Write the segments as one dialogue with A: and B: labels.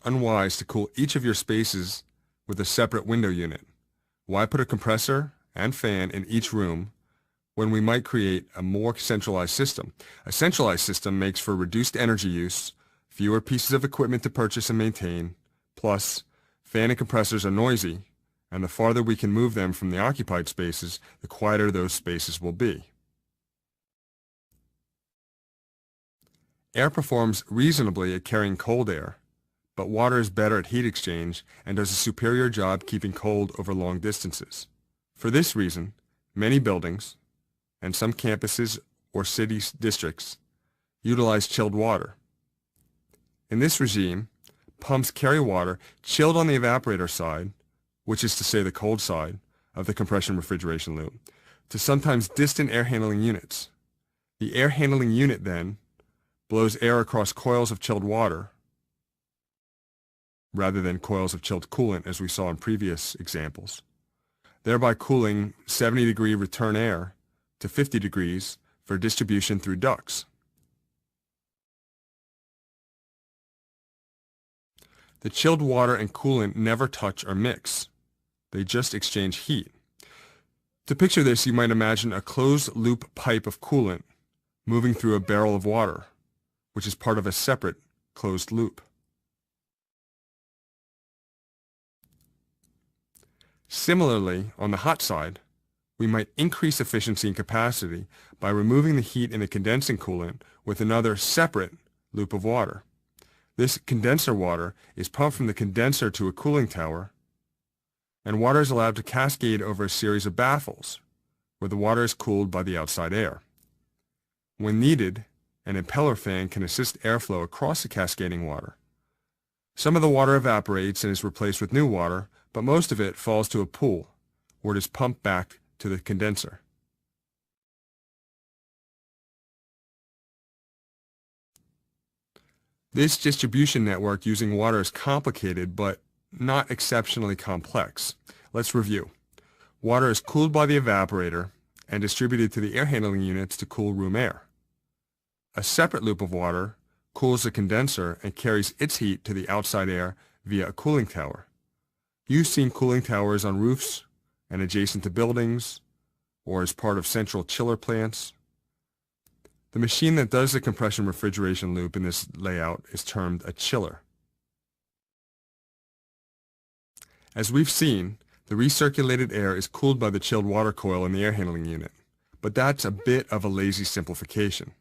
A: unwise to cool each of your spaces with a separate window unit. Why put a compressor and fan in each room when we might create a more centralized system? A centralized system makes for reduced energy use, fewer pieces of equipment to purchase and maintain, plus fan and compressors are noisy, and the farther we can move them from the occupied spaces, the quieter those spaces will be. Air performs reasonably at carrying cold air, but water is better at heat exchange and does a superior job keeping cold over long distances. For this reason, many buildings, and some campuses or city districts, utilize chilled water. In this regime, pumps carry water chilled on the evaporator side, which is to say the cold side, of the compression refrigeration loop, to sometimes distant air handling units. The air handling unit then blows air across coils of chilled water rather than coils of chilled coolant as we saw in previous examples, thereby cooling 70-degree return air to 50 degrees for distribution through ducts. The chilled water and coolant never touch or mix. They just exchange heat. To picture this, you might imagine a closed-loop pipe of coolant moving through a barrel of water, which is part of a separate closed loop. Similarly, on the hot side, we might increase efficiency and capacity by removing the heat in the condensing coolant with another separate loop of water. This condenser water is pumped from the condenser to a cooling tower, and water is allowed to cascade over a series of baffles, where the water is cooled by the outside air. When needed, an impeller fan can assist airflow across the cascading water. Some of the water evaporates and is replaced with new water, but most of it falls to a pool, where it is pumped back to the condenser. This distribution network using water is complicated, but not exceptionally complex. Let's review. Water is cooled by the evaporator and distributed to the air handling units to cool room air. A separate loop of water cools the condenser and carries its heat to the outside air via a cooling tower. You've seen cooling towers on roofs and adjacent to buildings, or as part of central chiller plants. The machine that does the compression refrigeration loop in this layout is termed a chiller. As we've seen, the recirculated air is cooled by the chilled water coil in the air handling unit, but that's a bit of a lazy simplification.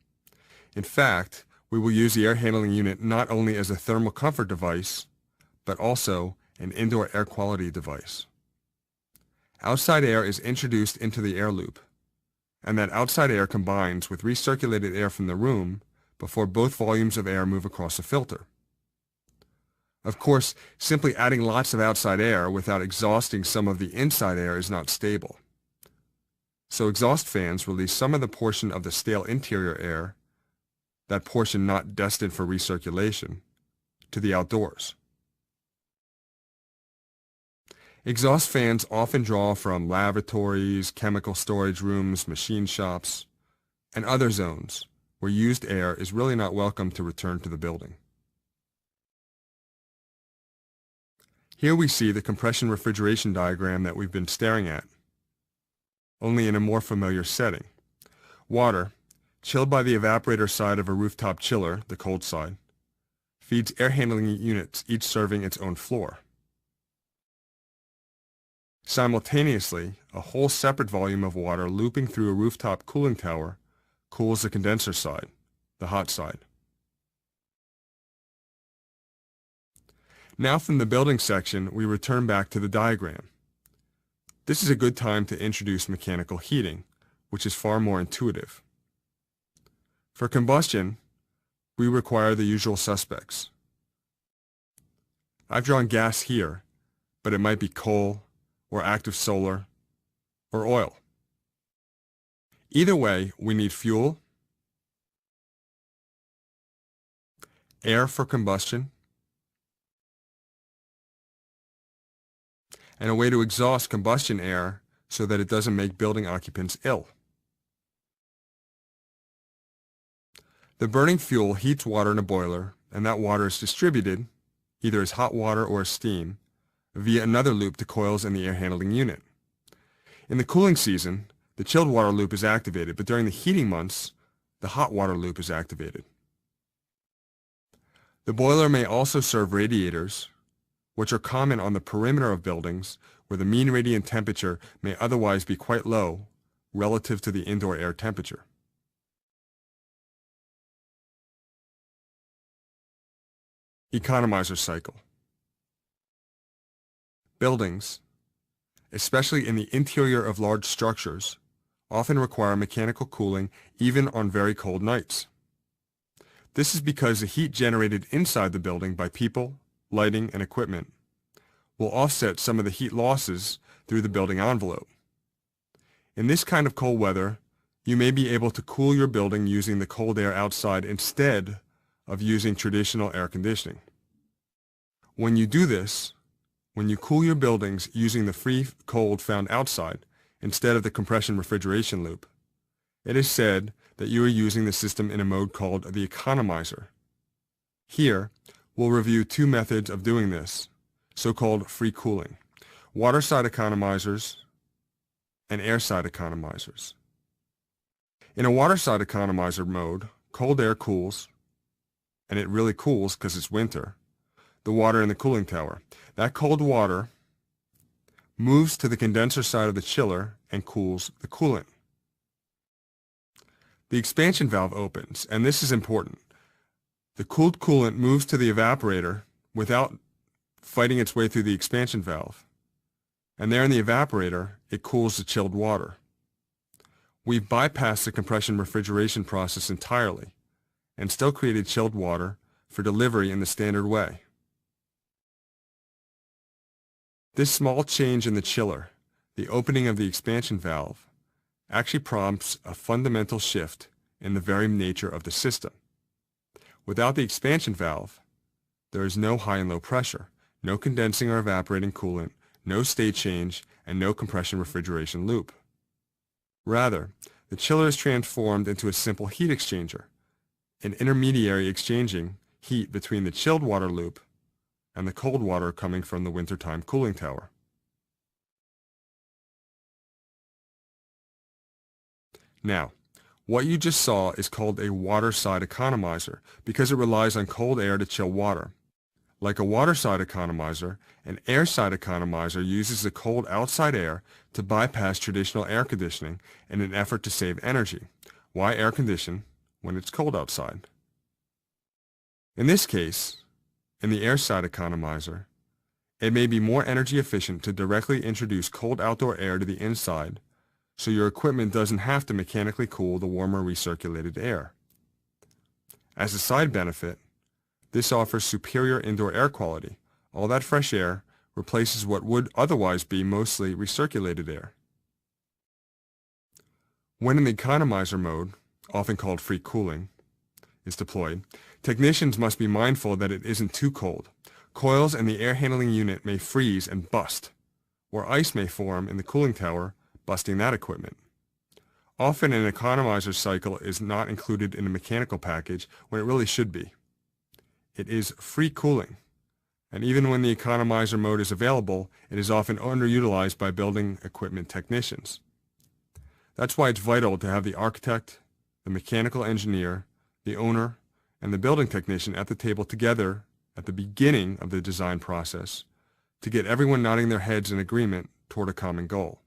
A: In fact, we will use the air handling unit not only as a thermal comfort device, but also an indoor air quality device. Outside air is introduced into the air loop, and that outside air combines with recirculated air from the room before both volumes of air move across a filter. Of course, simply adding lots of outside air without exhausting some of the inside air is not stable. So exhaust fans release some of the portion of the stale interior air, that portion not destined for recirculation, to the outdoors. Exhaust fans often draw from lavatories, chemical storage rooms, machine shops, and other zones where used air is really not welcome to return to the building. Here we see the compression refrigeration diagram that we've been staring at, only in a more familiar setting. Water, chilled by the evaporator side of a rooftop chiller, the cold side, feeds air handling units, each serving its own floor. Simultaneously, a whole separate volume of water looping through a rooftop cooling tower cools the condenser side, the hot side. Now from the building section, we return back to the diagram. This is a good time to introduce mechanical heating, which is far more intuitive. For combustion, we require the usual suspects. I've drawn gas here, but it might be coal, or active solar, or oil. Either way, we need fuel, air for combustion, and a way to exhaust combustion air so that it doesn't make building occupants ill. The burning fuel heats water in a boiler, and that water is distributed, either as hot water or as steam, via another loop to coils in the air handling unit. In the cooling season, the chilled water loop is activated, but during the heating months, the hot water loop is activated. The boiler may also serve radiators, which are common on the perimeter of buildings where the mean radiant temperature may otherwise be quite low relative to the indoor air temperature. Economizer cycle. Buildings, especially in the interior of large structures, often require mechanical cooling even on very cold nights. This is because the heat generated inside the building by people, lighting, and equipment will offset some of the heat losses through the building envelope. In this kind of cold weather, you may be able to cool your building using the cold air outside instead of using traditional air conditioning. When you do this, when you cool your buildings using the free cold found outside instead of the compression refrigeration loop, it is said that you are using the system in a mode called the economizer. Here, we'll review two methods of doing this, so-called free cooling: water side economizers and air side economizers. In a water side economizer mode, cold air cools, and it really cools because it's winter, the water in the cooling tower. That cold water moves to the condenser side of the chiller and cools the coolant. The expansion valve opens, and this is important. The cooled coolant moves to the evaporator without fighting its way through the expansion valve. And there in the evaporator, it cools the chilled water. We've bypassed the compression refrigeration process entirely and still created chilled water for delivery in the standard way. This small change in the chiller, the opening of the expansion valve, actually prompts a fundamental shift in the very nature of the system. Without the expansion valve, there is no high and low pressure, no condensing or evaporating coolant, no state change, and no compression refrigeration loop. Rather, the chiller is transformed into a simple heat exchanger, an intermediary exchanging heat between the chilled water loop and the cold water coming from the wintertime cooling tower. Now, what you just saw is called a water side economizer because it relies on cold air to chill water. Like a water side economizer, an air side economizer uses the cold outside air to bypass traditional air conditioning in an effort to save energy. Why air condition when it's cold outside? In this case, in the air side economizer, it may be more energy efficient to directly introduce cold outdoor air to the inside so your equipment doesn't have to mechanically cool the warmer recirculated air. As a side benefit, this offers superior indoor air quality. All that fresh air replaces what would otherwise be mostly recirculated air. When in the economizer mode, often called free cooling, is deployed, technicians must be mindful that it isn't too cold. Coils in the air handling unit may freeze and bust, or ice may form in the cooling tower, busting that equipment. Often an economizer cycle is not included in a mechanical package when it really should be. It is free cooling, and even when the economizer mode is available, it is often underutilized by building equipment technicians. That's why it's vital to have the architect, the mechanical engineer, the owner, and the building technician at the table together at the beginning of the design process to get everyone nodding their heads in agreement toward a common goal.